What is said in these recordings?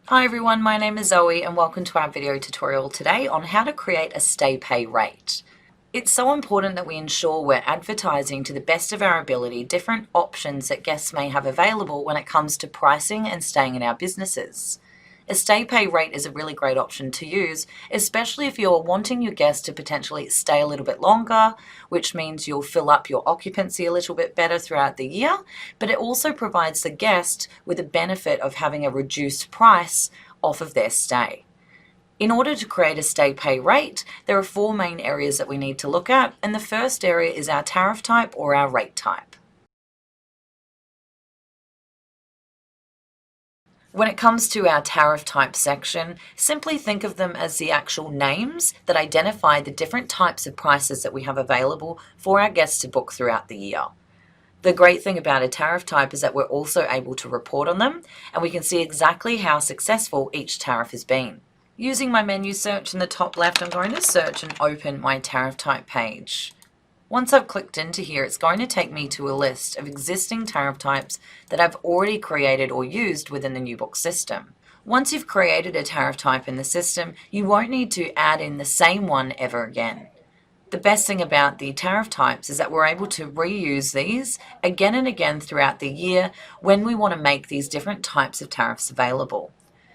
Hi everyone, my name is Zoe and welcome to our video tutorial today on how to create a Stay Pay rate. It's so important that we ensure we're advertising to the best of our ability different options that guests may have available when it comes to pricing and staying in our businesses. A Stay Pay rate is a really great option to use, especially if you're wanting your guests to potentially stay a little bit longer, which means you'll fill up your occupancy a little bit better throughout the year, but it also provides the guest with the benefit of having a reduced price off of their stay. In order to create a Stay Pay rate, there are four main areas that we need to look at, and the first area is our tariff type or our rate type. When it comes to our tariff type section, simply think of them as the actual names that identify the different types of prices that we have available for our guests to book throughout the year. The great thing about a tariff type is that we're also able to report on them, and we can see exactly how successful each tariff has been. Using my menu search in the top left, I'm going to search and open my tariff type page. Once I've clicked into here, it's going to take me to a list of existing tariff types that I've already created or used within the NewBook system. Once you've created a tariff type in the system, you won't need to add in the same one ever again. The best thing about the tariff types is that we're able to reuse these again and again throughout the year when we want to make these different types of tariffs available.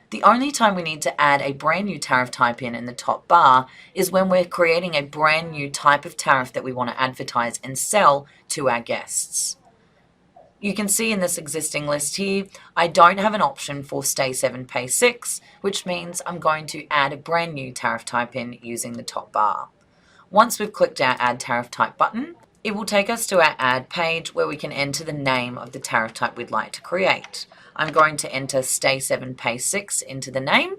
The only time we need to add a brand new tariff type in the top bar is when we're creating a brand new type of tariff that we want to advertise and sell to our guests. You can see in this existing list here, I don't have an option for Stay 7 Pay 6, which means I'm going to add a brand new tariff type in using the top bar. Once we've clicked our Add Tariff Type button, it will take us to our Add page where we can enter the name of the tariff type we'd like to create. I'm going to enter Stay 7 Pay 6 into the name.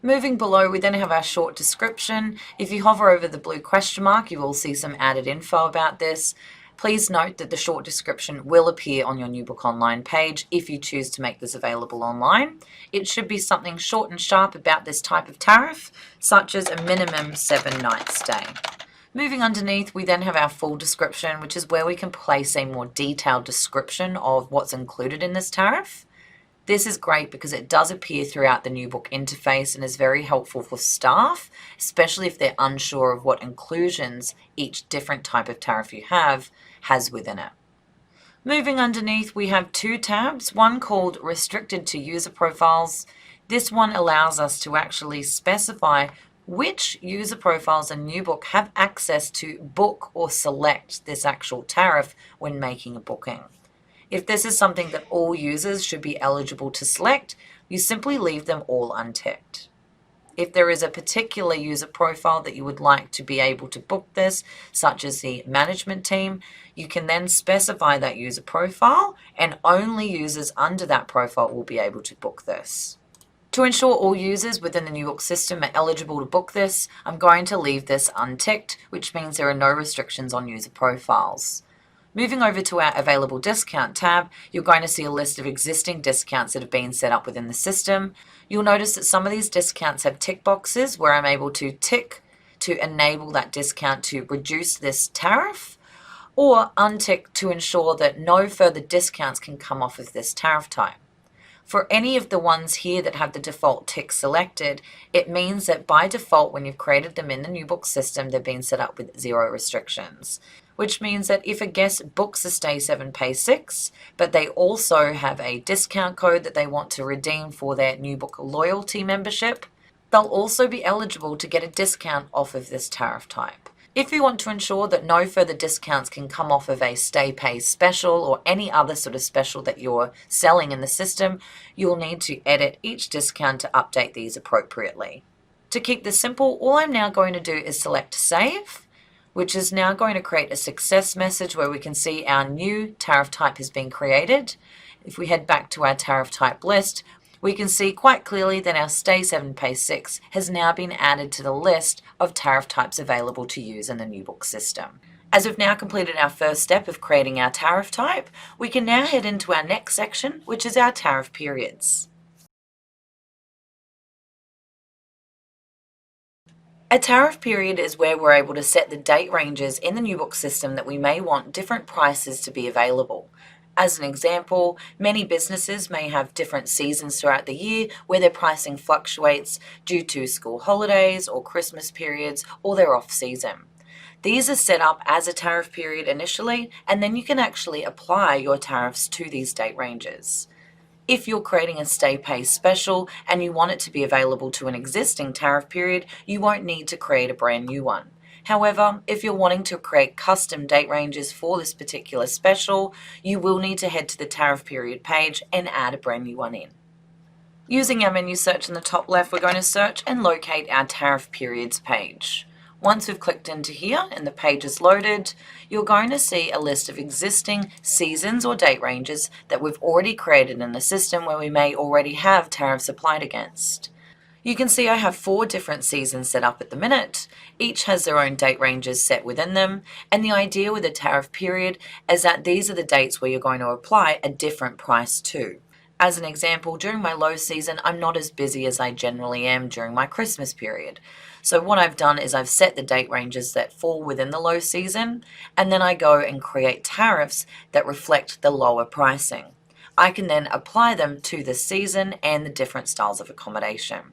Moving below, we then have our short description. If you hover over the blue question mark, you will see some added info about this. Please note that the short description will appear on your NewBook Online page if you choose to make this available online. It should be something short and sharp about this type of tariff, such as a minimum 7-night stay. Moving underneath, we then have our full description, which is where we can place a more detailed description of what's included in this tariff. This is great because it does appear throughout the NewBook interface and is very helpful for staff, especially if they're unsure of what inclusions each different type of tariff you have has within it. Moving underneath, we have two tabs, one called Restricted to User Profiles. This one allows us to actually specify which user profiles in NewBook have access to book or select this actual tariff when making a booking. If this is something that all users should be eligible to select, you simply leave them all unticked. If there is a particular user profile that you would like to be able to book this, such as the management team, you can then specify that user profile and only users under that profile will be able to book this. To ensure all users within the NewBook system are eligible to book this, I'm going to leave this unticked, which means there are no restrictions on user profiles. Moving over to our Available Discount tab, you're going to see a list of existing discounts that have been set up within the system. You'll notice that some of these discounts have tick boxes where I'm able to tick to enable that discount to reduce this tariff, or untick to ensure that no further discounts can come off of this tariff type. For any of the ones here that have the default tick selected, it means that by default, when you've created them in the NewBook system, they've been set up with 0 restrictions, which means that if a guest books a Stay 7 Pay 6, but they also have a discount code that they want to redeem for their NewBook loyalty membership, they'll also be eligible to get a discount off of this tariff type. If you want to ensure that no further discounts can come off of a Stay Pay special or any other sort of special that you're selling in the system, you'll need to edit each discount to update these appropriately. To keep this simple, all I'm now going to do is select Save, which is now going to create a success message where we can see our new tariff type has been created. If we head back to our tariff type list, we can see quite clearly that our Stay 7 Pay 6 has now been added to the list of tariff types available to use in the NewBook system. As we've now completed our first step of creating our tariff type, we can now head into our next section, which is our tariff periods. A tariff period is where we're able to set the date ranges in the NewBook system that we may want different prices to be available. As an example, many businesses may have different seasons throughout the year where their pricing fluctuates due to school holidays or Christmas periods or their off-season. These are set up as a tariff period initially, and then you can actually apply your tariffs to these date ranges. If you're creating a Stay Pay special and you want it to be available to an existing tariff period, you won't need to create a brand new one. However, if you're wanting to create custom date ranges for this particular special, you will need to head to the tariff period page and add a brand new one in. Using our menu search in the top left, we're going to search and locate our tariff periods page. Once we've clicked into here and the page is loaded, you're going to see a list of existing seasons or date ranges that we've already created in the system where we may already have tariffs applied against. You can see I have 4 different seasons set up at the minute. Each has their own date ranges set within them, and the idea with a tariff period is that these are the dates where you're going to apply a different price to. As an example, during my low season, I'm not as busy as I generally am during my Christmas period. So what I've done is I've set the date ranges that fall within the low season, and then I go and create tariffs that reflect the lower pricing. I can then apply them to the season and the different styles of accommodation.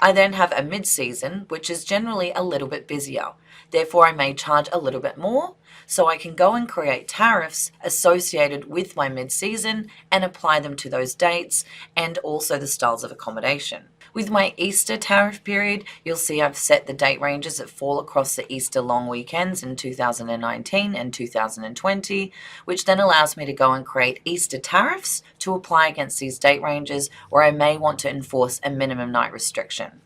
I then have a mid-season, which is generally a little bit busier. Therefore, I may charge a little bit more, so I can go and create tariffs associated with my mid-season and apply them to those dates and also the styles of accommodation. With my Easter tariff period, you'll see I've set the date ranges that fall across the Easter long weekends in 2019 and 2020, which then allows me to go and create Easter tariffs to apply against these date ranges where I may want to enforce a minimum night restriction.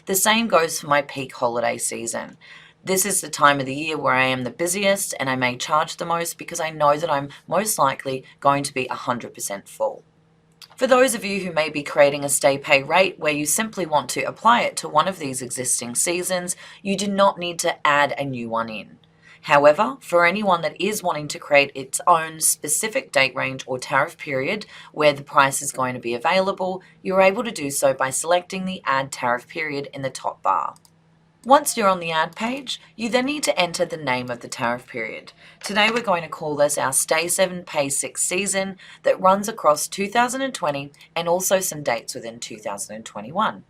The same goes for my peak holiday season. This is the time of the year where I am the busiest and I may charge the most because I know that I'm most likely going to be 100% full. For those of you who may be creating a Stay Pay rate where you simply want to apply it to one of these existing seasons, you do not need to add a new one in. However, for anyone that is wanting to create its own specific date range or tariff period where the price is going to be available, you're able to do so by selecting the Add Tariff Period in the top bar. Once you're on the Add page, you then need to enter the name of the tariff period. Today we're going to call this our Stay 7 Pay 6 season that runs across 2020 and also some dates within 2021.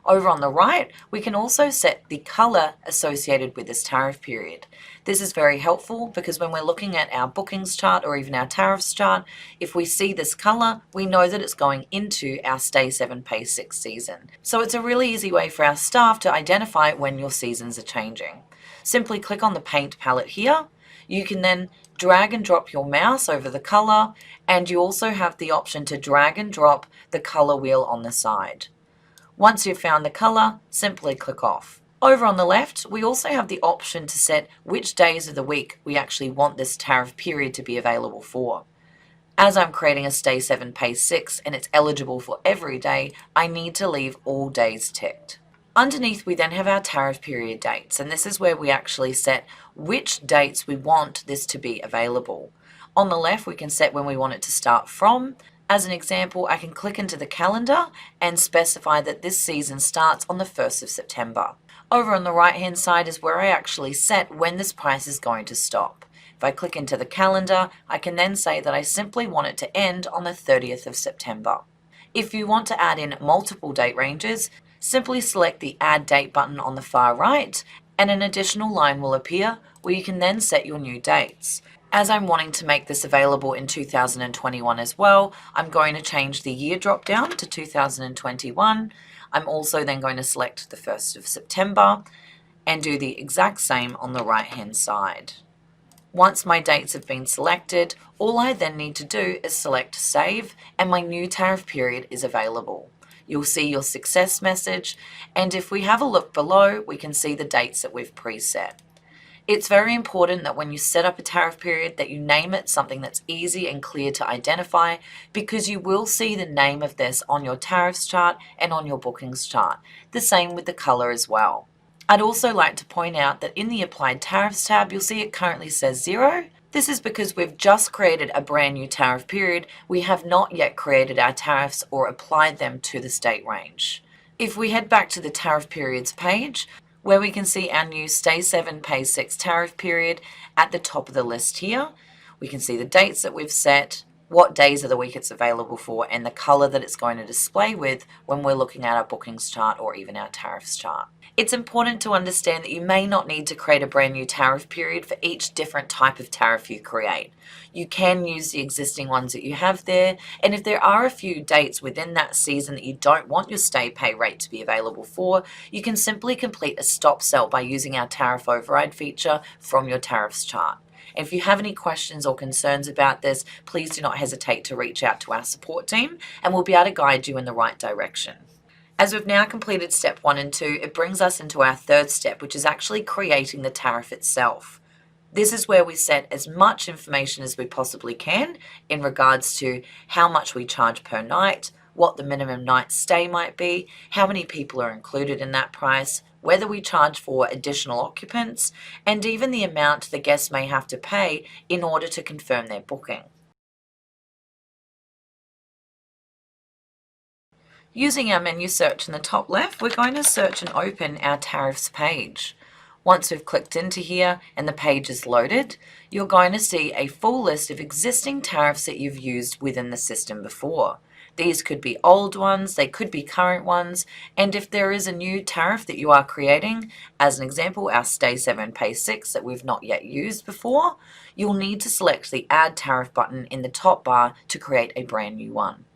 Over on the right, we can also set the color associated with this tariff period. This is very helpful because when we're looking at our bookings chart or even our tariffs chart, if we see this color, we know that it's going into our Stay 7 Pay 6 season. So it's a really easy way for our staff to identify when your seasons are changing. Simply click on the paint palette here. You can then drag and drop your mouse over the color, and you also have the option to drag and drop the color wheel on the side. Once you've found the color, simply click off. Over on the left, we also have the option to set which days of the week we actually want this tariff period to be available for. As I'm creating a Stay 7 Pay 6 and it's eligible for every day, I need to leave all days ticked. Underneath, we then have our tariff period dates, and this is where we actually set which dates we want this to be available. On the left, we can set when we want it to start from. As an example, I can click into the calendar and specify that this season starts on the 1st of September. Over on the right hand side is where I actually set when this price is going to stop. If I click into the calendar, I can then say that I simply want it to end on the 30th of September. If you want to add in multiple date ranges, simply select the Add Date button on the far right, and an additional line will appear where you can then set your new dates. As I'm wanting to make this available in 2021 as well, I'm going to change the year drop down to 2021. I'm also then going to select the 1st of September and do the exact same on the right hand side. Once my dates have been selected, all I then need to do is select Save and my new tariff period is available. You'll see your success message, and if we have a look below, we can see the dates that we've preset. It's very important that when you set up a tariff period that you name it something that's easy and clear to identify, because you will see the name of this on your tariffs chart and on your bookings chart. The same with the color as well. I'd also like to point out that in the Applied Tariffs tab, you'll see it currently says 0. This is because we've just created a brand new tariff period. We have not yet created our tariffs or applied them to the state range. If we head back to the tariff periods page, where we can see our new Stay 7 Pay 6 tariff period at the top of the list here, We can see the dates that we've set, what days of the week it's available for, and the color that it's going to display with when we're looking at our bookings chart or even our tariffs chart. It's important to understand that you may not need to create a brand new tariff period for each different type of tariff you create. You can use the existing ones that you have there, and if there are a few dates within that season that you don't want your stay pay rate to be available for, you can simply complete a stop sell by using our tariff override feature from your tariffs chart. And if you have any questions or concerns about this, please do not hesitate to reach out to our support team and we'll be able to guide you in the right direction. As we've now completed step 1 and 2, it brings us into our third step, which is actually creating the tariff itself. This is where we set as much information as we possibly can in regards to how much we charge per night, what the minimum night stay might be, how many people are included in that price, whether we charge for additional occupants, and even the amount the guest may have to pay in order to confirm their booking. Using our menu search in the top left, we're going to search and open our tariffs page. Once we've clicked into here and the page is loaded, you're going to see a full list of existing tariffs that you've used within the system before. These could be old ones, they could be current ones, and if there is a new tariff that you are creating, as an example, our Stay 7 Pay 6 that we've not yet used before, you'll need to select the Add Tariff button in the top bar to create a brand new one.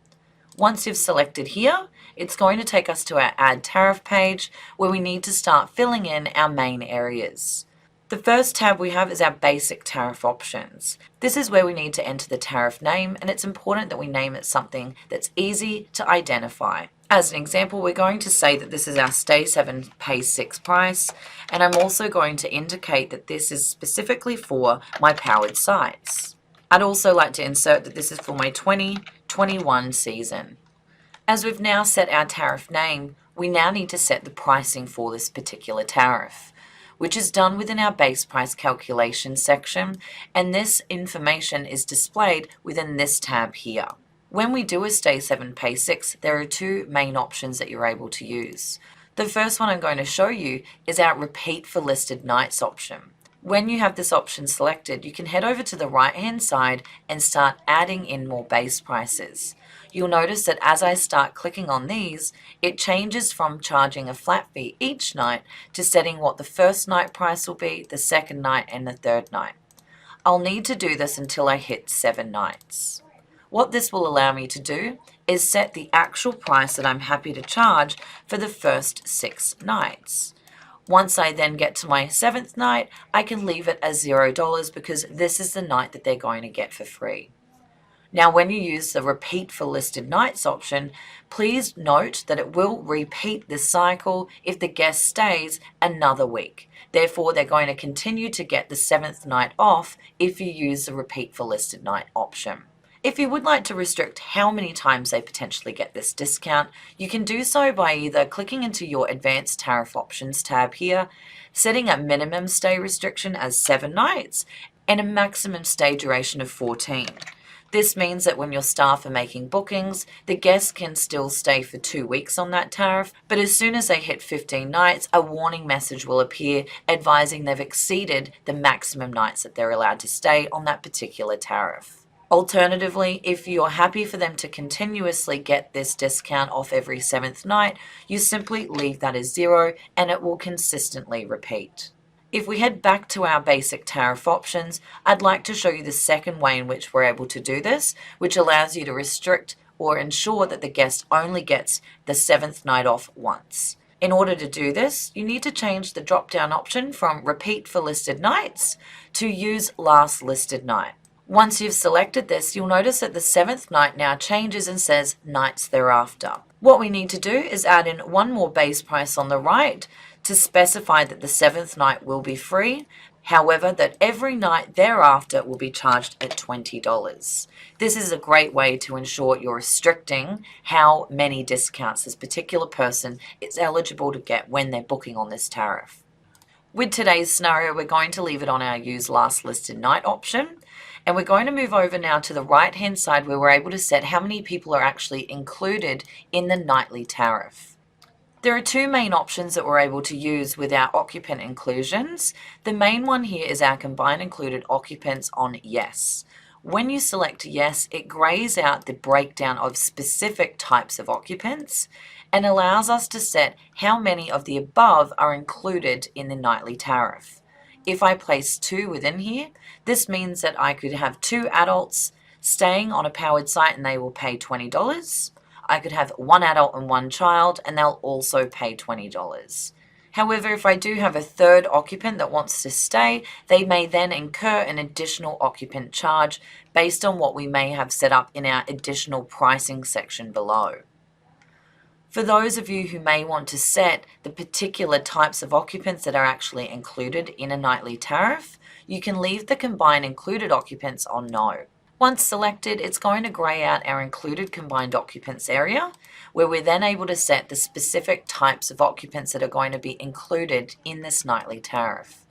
Once you've selected here, it's going to take us to our Add Tariff page where we need to start filling in our main areas. The first tab we have is our basic tariff options. This is where we need to enter the tariff name, and it's important that we name it something that's easy to identify. As an example, we're going to say that this is our Stay 7 Pay 6 price, and I'm also going to indicate that this is specifically for my powered sites. I'd also like to insert that this is for my 2021 season. As we've now set our tariff name, we now need to set the pricing for this particular tariff, which is done within our base price calculation section, and this information is displayed within this tab here. When we do a Stay 7 Pay 6, there are two main options that you're able to use. The first one I'm going to show you is our Repeat for Listed Nights option. When you have this option selected, you can head over to the right-hand side and start adding in more base prices. You'll notice that as I start clicking on these, it changes from charging a flat fee each night to setting what the first night price will be, the second night, and the third night. I'll need to do this until I hit 7 nights. What this will allow me to do is set the actual price that I'm happy to charge for the first 6 nights. Once I then get to my 7th night, I can leave it as $0 because this is the night that they're going to get for free. Now, when you use the Repeat for Listed Nights option, please note that it will repeat this cycle if the guest stays another week. Therefore, they're going to continue to get the 7th night off if you use the Repeat for Listed Night option. If you would like to restrict how many times they potentially get this discount, you can do so by either clicking into your Advanced Tariff Options tab here, setting a minimum stay restriction as 7 nights, and a maximum stay duration of 14. This means that when your staff are making bookings, the guests can still stay for 2 weeks on that tariff, but as soon as they hit 15 nights, a warning message will appear advising they've exceeded the maximum nights that they're allowed to stay on that particular tariff. Alternatively, if you're happy for them to continuously get this discount off every 7th night, you simply leave that as 0 and it will consistently repeat. If we head back to our basic tariff options, I'd like to show you the second way in which we're able to do this, which allows you to restrict or ensure that the guest only gets the 7th night off once. In order to do this, you need to change the drop-down option from Repeat for Listed Nights to Use Last Listed Night. Once you've selected this, you'll notice that the 7th night now changes and says nights thereafter. What we need to do is add in one more base price on the right to specify that the 7th night will be free, however that every night thereafter will be charged at $20. This is a great way to ensure you're restricting how many discounts this particular person is eligible to get when they're booking on this tariff. With today's scenario, we're going to leave it on our Use Last Listed Night option. And we're going to move over now to the right-hand side where we're able to set how many people are actually included in the nightly tariff. There are two main options that we're able to use with our occupant inclusions. The main one here is our combined included occupants on yes. When you select yes, it grays out the breakdown of specific types of occupants and allows us to set how many of the above are included in the nightly tariff. If I place 2 within here, this means that I could have 2 adults staying on a powered site and they will pay $20. I could have 1 adult and 1 child and they'll also pay $20. However, if I do have a third occupant that wants to stay, they may then incur an additional occupant charge based on what we may have set up in our additional pricing section below. For those of you who may want to set the particular types of occupants that are actually included in a nightly tariff, you can leave the combined included occupants on no. Once selected, it's going to grey out our included combined occupants area, where we're then able to set the specific types of occupants that are going to be included in this nightly tariff.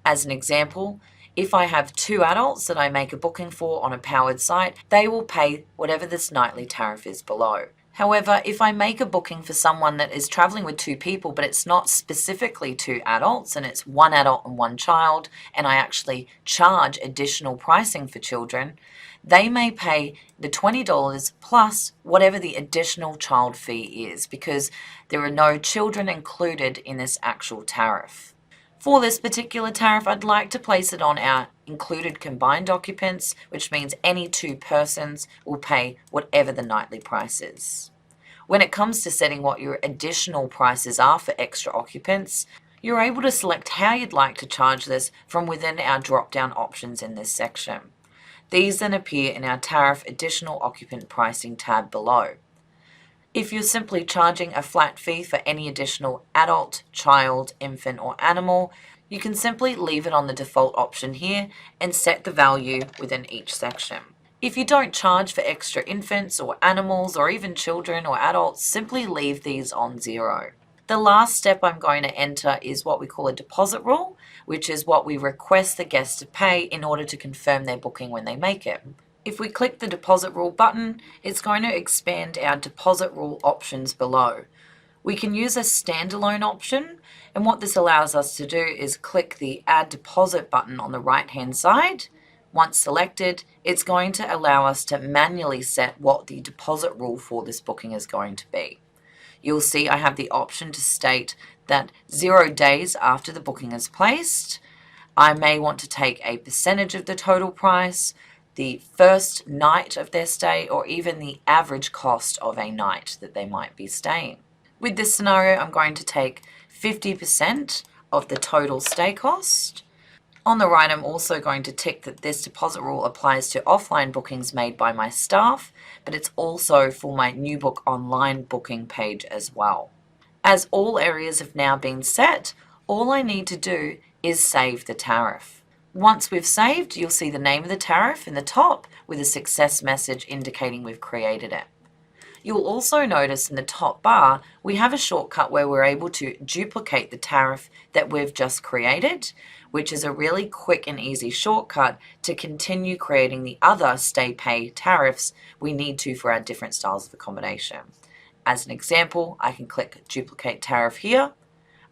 As an example, if I have 2 adults that I make a booking for on a powered site, they will pay whatever this nightly tariff is below. However, if I make a booking for someone that is traveling with 2 people, but it's not specifically 2 adults and it's 1 adult and 1 child, and I actually charge additional pricing for children, they may pay the $20 plus whatever the additional child fee is, because there are no children included in this actual tariff. For this particular tariff, I'd like to place it on our included combined occupants, which means any 2 persons will pay whatever the nightly price is. When it comes to setting what your additional prices are for extra occupants, you're able to select how you'd like to charge this from within our drop-down options in this section. These then appear in our Tariff Additional Occupant Pricing tab below. If you're simply charging a flat fee for any additional adult, child, infant, or animal, you can simply leave it on the default option here and set the value within each section. If you don't charge for extra infants or animals or even children or adults, simply leave these on 0. The last step I'm going to enter is what we call a deposit rule, which is what we request the guest to pay in order to confirm their booking when they make it. If we click the deposit rule button, it's going to expand our deposit rule options below. We can use a standalone option, and what this allows us to do is click the Add Deposit button on the right-hand side. Once selected, it's going to allow us to manually set what the deposit rule for this booking is going to be. You'll see I have the option to state that 0 days after the booking is placed, I may want to take a percentage of the total price, the first night of their stay, or even the average cost of a night that they might be staying. With this scenario, I'm going to take 50% of the total stay cost. On the right, I'm also going to tick that this deposit rule applies to offline bookings made by my staff, but it's also for my NewBook online booking page as well. As all areas have now been set, all I need to do is save the tariff. Once we've saved, you'll see the name of the tariff in the top with a success message indicating we've created it. You'll also notice in the top bar, we have a shortcut where we're able to duplicate the tariff that we've just created, which is a really quick and easy shortcut to continue creating the other Stay Pay tariffs we need to for our different styles of accommodation. As an example, I can click Duplicate Tariff here.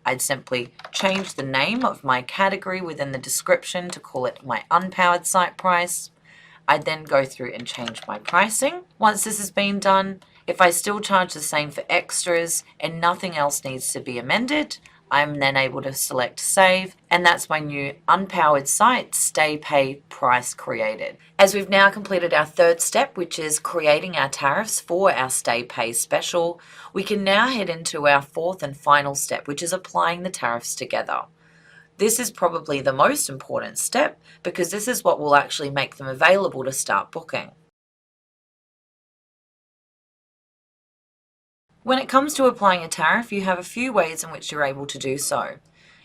I'd simply change the name of my category within the description to call it my unpowered site price. I'd then go through and change my pricing. Once this has been done, if I still charge the same for extras and nothing else needs to be amended, I'm then able to select Save, and that's my new unpowered site Stay Pay price created. As we've now completed our third step, which is creating our tariffs for our Stay Pay special, we can now head into our fourth and final step, which is applying the tariffs together. This is probably the most important step because this is what will actually make them available to start booking. When it comes to applying a tariff, you have a few ways in which you're able to do so.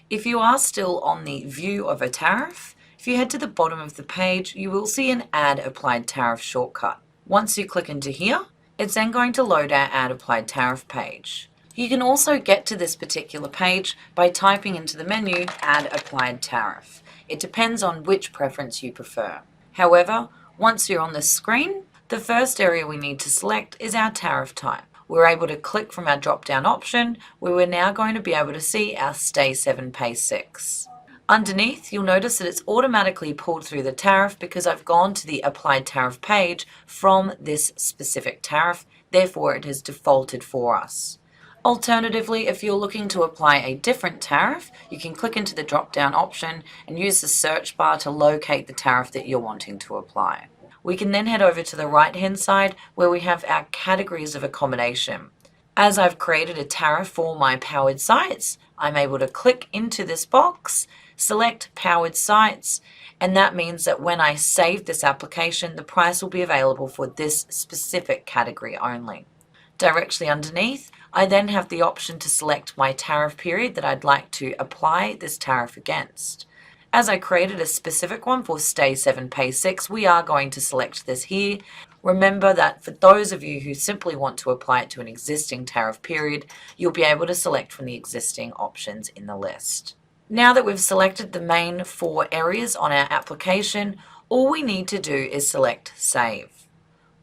If you are still on the view of a tariff, if you head to the bottom of the page, you will see an Add Applied Tariff shortcut. Once you click into here, it's then going to load our Add Applied Tariff page. You can also get to this particular page by typing into the menu Add Applied Tariff. It depends on which preference you prefer. However, once you're on the screen, the first area we need to select is our tariff type. we're able to click from our drop-down option where we're now going to be able to see our Stay 7 Pay 6. Underneath, you'll notice that it's automatically pulled through the tariff because I've gone to the Applied Tariff page from this specific tariff, therefore it has defaulted for us. Alternatively, if you're looking to apply a different tariff, you can click into the drop-down option and use the search bar to locate the tariff that you're wanting to apply. We can then head over to the right-hand side where we have our categories of accommodation. As I've created a tariff for my powered sites, I'm able to click into this box, select powered sites, and that means that when I save this application, the price will be available for this specific category only. Directly underneath, I then have the option to select my tariff period that I'd like to apply this tariff against. As I created a specific one for Stay 7 Pay 6, we are going to select this here. Remember that for those of you who simply want to apply it to an existing tariff period, you'll be able to select from the existing options in the list. Now that we've selected the main 4 areas on our application, all we need to do is select Save.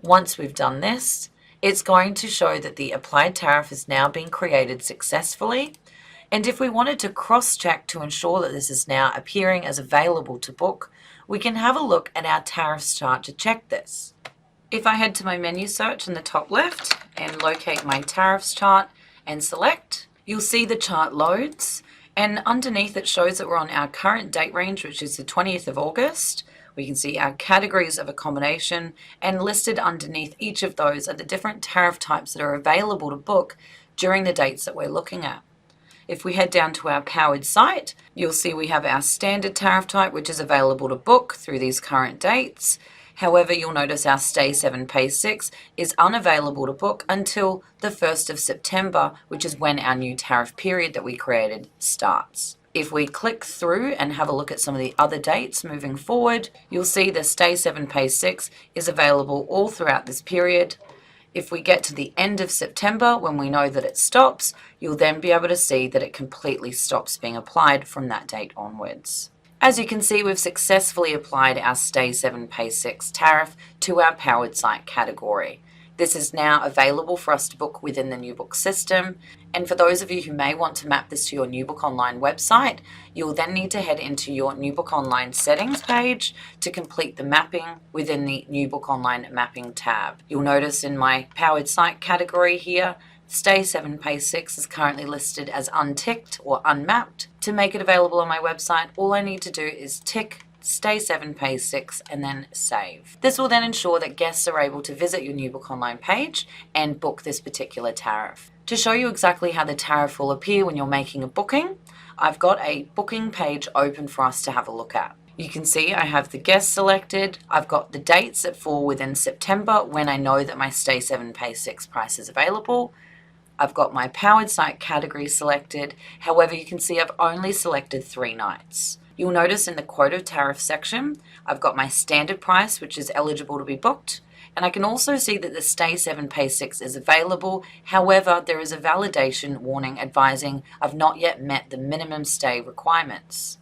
Once we've done this, it's going to show that the applied tariff has now been created successfully. And if we wanted to cross-check to ensure that this is now appearing as available to book, we can have a look at our tariffs chart to check this. If I head to my menu search in the top left and locate my tariffs chart and select, you'll see the chart loads, and underneath it shows that we're on our current date range, which is the 20th of August. We can see our categories of accommodation, and listed underneath each of those are the different tariff types that are available to book during the dates that we're looking at. If we head down to our powered site, you'll see we have our standard tariff type, which is available to book through these current dates. However, you'll notice our Stay 7 Pay 6 is unavailable to book until the 1st of September, which is when our new tariff period that we created starts. If we click through and have a look at some of the other dates moving forward, you'll see the Stay 7 Pay 6 is available all throughout this period. If we get to the end of September, when we know that it stops, you'll then be able to see that it completely stops being applied from that date onwards. As you can see, we've successfully applied our Stay 7 Pay 6 tariff to our powered site category. This is now available for us to book within the NewBook system. And for those of you who may want to map this to your NewBook Online website, you'll then need to head into your NewBook Online settings page to complete the mapping within the NewBook Online mapping tab. You'll notice in my powered site category here, Stay 7 Pay 6 is currently listed as unticked or unmapped. To make it available on my website, all I need to do is tick Stay 7 Pay 6 and then save. This will then ensure that guests are able to visit your NewBook Online page and book this particular tariff. To show you exactly how the tariff will appear when you're making a booking, I've got a booking page open for us to have a look at. You can see I have the guest selected. I've got the dates that fall within September when I know that my Stay 7 Pay 6 price is available. I've got my powered site category selected. However, you can see I've only selected 3 nights. You'll notice in the quoted tariff section, I've got my standard price, which is eligible to be booked. And I can also see that the Stay 7 Pay 6 is available. However, there is a validation warning advising I've not yet met the minimum stay requirements.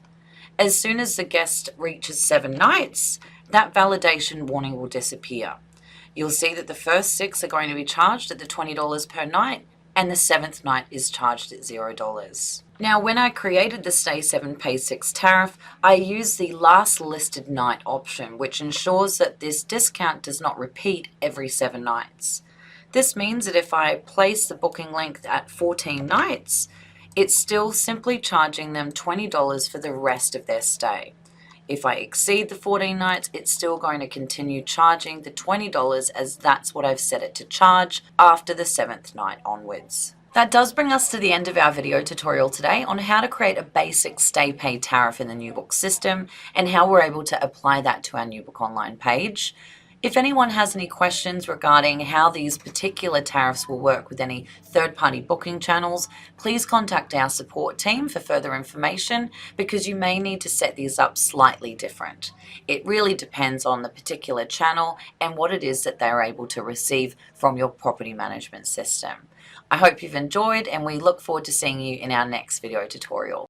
As soon as the guest reaches 7 nights, that validation warning will disappear. You'll see that the first 6 are going to be charged at the $20 per night, and the 7th night is charged at $0. Now, when I created the Stay 7 Pay 6 tariff, I used the last listed night option, which ensures that this discount does not repeat every 7 nights. This means that if I place the booking length at 14 nights, it's still simply charging them $20 for the rest of their stay. If I exceed the 14 nights, it's still going to continue charging the $20 as that's what I've set it to charge after the 7th night onwards. That does bring us to the end of our video tutorial today on how to create a basic Stay Pay tariff in the NewBook system and how we're able to apply that to our NewBook Online page. If anyone has any questions regarding how these particular tariffs will work with any third-party booking channels, please contact our support team for further information because you may need to set these up slightly different. It really depends on the particular channel and what it is that they're able to receive from your property management system. I hope you've enjoyed and we look forward to seeing you in our next video tutorial.